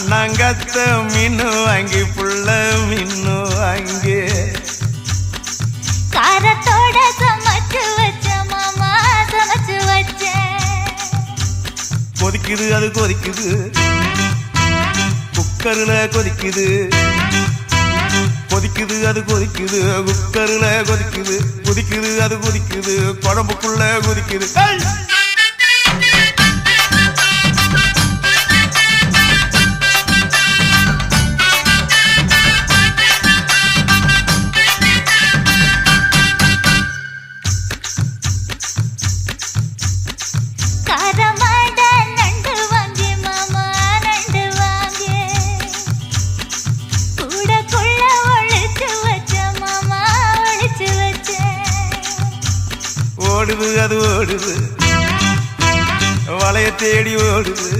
மண்ணாங்கத்த மீனு வாங்கி புள்ள மீனு வாங்கி காரத்தோட சமைச்சு வச்ச மாமா சமைச்சு வச்ச கொதிக்குது அது கொதிக்குது குக்கர்ல கொதிக்குது கொதிக்குது அது கொதிக்குது குக்கர்ல கொதிக்குது கொதிக்குது அது கொதிக்குது குழம்புக்குள்ள கொதிக்குது ஓடுது அது ஓடுது வளைய தேடி ஓடுது